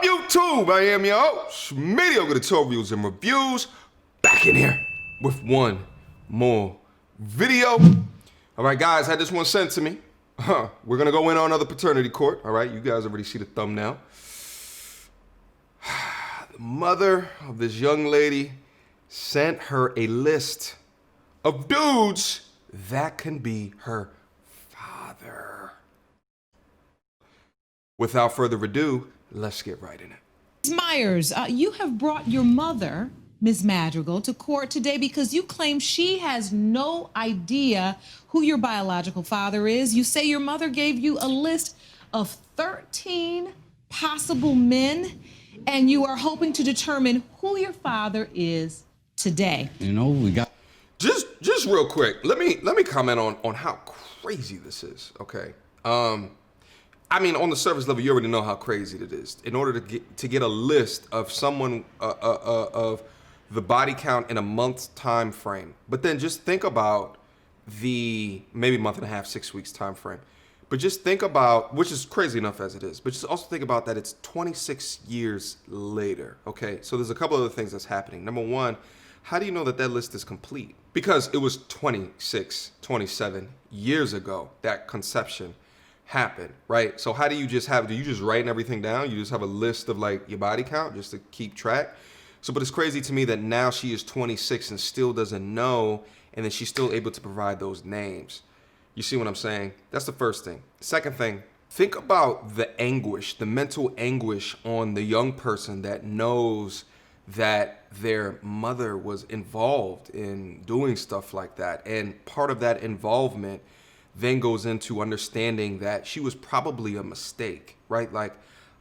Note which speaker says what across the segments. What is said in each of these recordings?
Speaker 1: up, YouTube? I am your host, Mediocre Tutorials and Reviews, back in here with one more video. All right, guys, had this one sent to me. We're gonna go in on another paternity court. All right, you guys already see the thumbnail. The mother of this young lady sent her a list of dudes that can be her father. Without further ado, let's get right in it.
Speaker 2: Ms. Myers, you have brought your mother, Ms. Madrigal, to court today because you claim she has no idea who your biological father is. You say your mother gave you a list of 13 possible men, and you are hoping to determine who your father is today.
Speaker 3: You know, we got...
Speaker 1: Just real quick, let me comment on how crazy this is, okay? I mean, on the surface level, you already know how crazy it is. In order to get a list of someone of the body count in a month's time frame, but then just think about the maybe month and a half, 6 weeks time frame. But just think about, which is crazy enough as it is, but just also think about that it's 26 years later, okay? So there's a couple other things that's happening. Number one, how do you know that that list is complete? Because it was 26, 27 years ago that conception happened, right? So how do you just have, do you just write everything down? You just have a list of like your body count just to keep track? So, but it's crazy to me that now she is 26 and still doesn't know, and then she's still able to provide those names. You see what I'm saying? That's the first thing. Second thing, think about the anguish, the mental anguish on the young person that knows that their mother was involved in doing stuff like that. And part of that involvement then goes into understanding that she was probably a mistake, right? Like,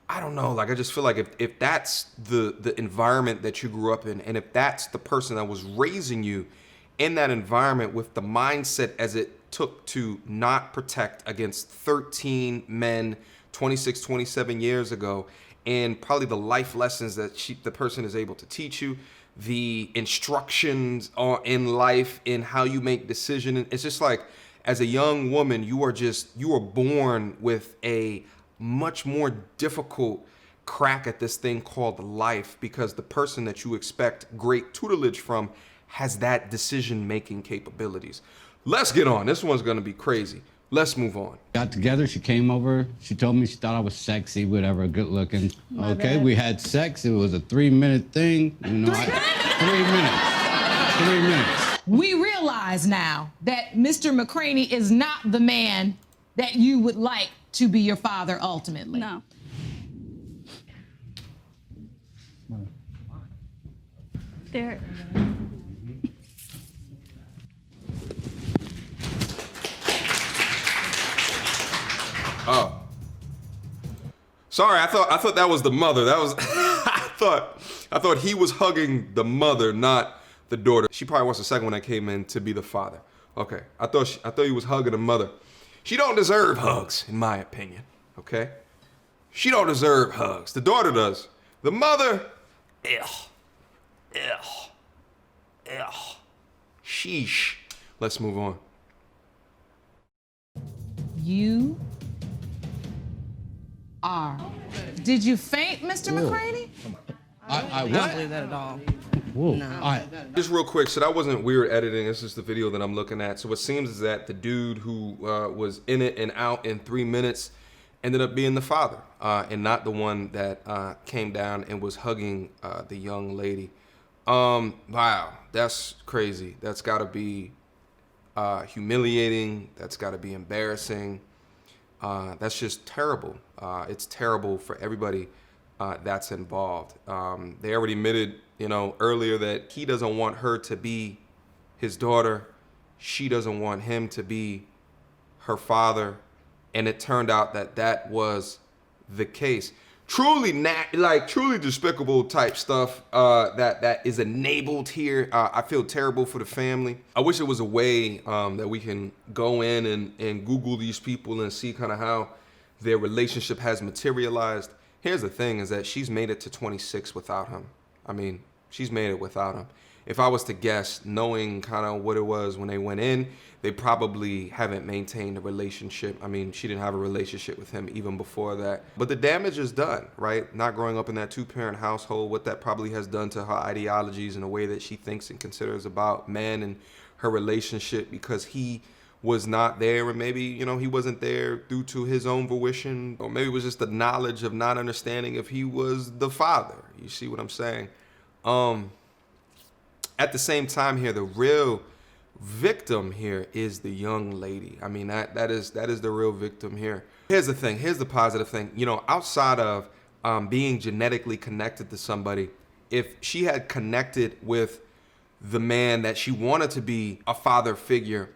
Speaker 1: I don't know, like I just feel like if that's the environment that you grew up in, and if that's the person that was raising you in that environment with the mindset as it took to not protect against 13 men 26, 27 years ago, and probably the life lessons that the person is able to teach you, the instructions in life, in how you make decisions. It's just like, as a young woman, you are born with a much more difficult crack at this thing called life, because the person that you expect great tutelage from has that decision-making capabilities. Let's get on. This one's gonna be crazy. Let's move on.
Speaker 3: Got together, she came over, she told me she thought I was sexy, whatever, good looking. Okay, we had sex, it was a 3-minute thing. You know, 3 minutes.
Speaker 2: We realize now that Mr. McCraney is not the man that you would like to be your father ultimately.
Speaker 4: No. There.
Speaker 1: Oh. Sorry, I thought that was the mother. That was I thought he was hugging the mother, not the daughter. She probably wants the second one that came in to be the father. Okay, I thought he was hugging the mother. She don't deserve hugs, in my opinion, okay? She don't deserve hugs. The daughter does. The mother, sheesh. Let's move on.
Speaker 2: You are. Did you faint, Mr. McCraney?
Speaker 3: I
Speaker 4: don't believe that at all.
Speaker 3: Whoa.
Speaker 4: No.
Speaker 1: Just real quick, so that wasn't weird editing. This is the video that I'm looking at. So what seems is that the dude who was in it and out in 3 minutes ended up being the father, and not the one that came down and was hugging the young lady. Wow, that's crazy. That's gotta be humiliating. That's gotta be embarrassing. That's just terrible. It's terrible for everybody that's involved. They already admitted, you know, earlier that he doesn't want her to be his daughter. She doesn't want him to be her father. And it turned out that that was the case. Truly truly despicable type stuff that is enabled here. I feel terrible for the family. I wish there was a way that we can go in and Google these people and see kind of how their relationship has materialized. Here's the thing, is that she's made it to 26 without him. I mean, she's made it without him. if I was to guess, knowing kind of what it was when they went in, they probably haven't maintained a relationship. I mean, she didn't have a relationship with him even before that. But the damage is done, right? Not growing up in that two-parent household, what that probably has done to her ideologies and the way that she thinks and considers about men and her relationship, because he was not there, and maybe, you know, he wasn't there due to his own volition, or maybe it was just the knowledge of not understanding if he was the father. You see what I'm saying? At the same time here, the real victim here is the young lady. I mean, that is the real victim here. Here's the thing. Here's the positive thing. You know, outside of being genetically connected to somebody, if she had connected with the man that she wanted to be a father figure,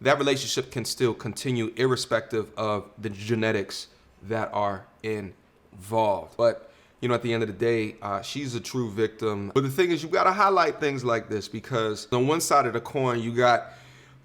Speaker 1: that relationship can still continue irrespective of the genetics that are involved. But, you know, at the end of the day, she's a true victim. But the thing is, you got to highlight things like this, because on one side of the coin, you got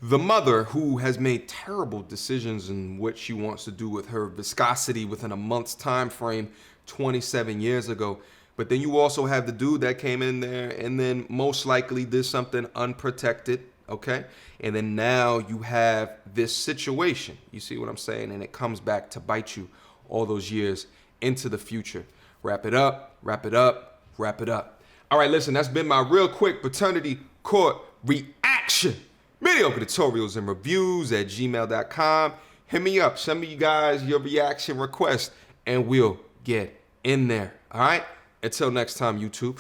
Speaker 1: the mother who has made terrible decisions in what she wants to do with her viscosity within a month's time frame 27 years ago. But then you also have the dude that came in there and then most likely did something unprotected, okay? And then now you have this situation. You see what I'm saying? And it comes back to bite you all those years into the future. Wrap it up, wrap it up, wrap it up. All right, listen, that's been my real quick paternity court reaction. Mediocre tutorials and reviews at gmail.com. Hit me up. Send me you guys your reaction request and we'll get in there. All right? Until next time, YouTube.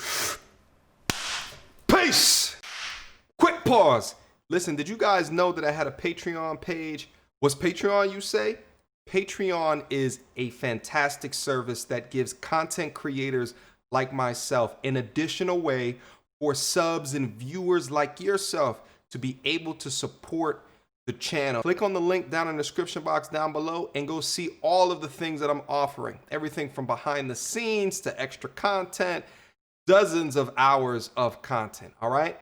Speaker 1: Peace! Quick pause. Listen, did you guys know that I had a Patreon page? What's Patreon, you say? Patreon is a fantastic service that gives content creators like myself an additional way for subs and viewers like yourself to be able to support the channel. Click on the link down in the description box down below and go see all of the things that I'm offering. Everything from behind the scenes to extra content, dozens of hours of content, all right?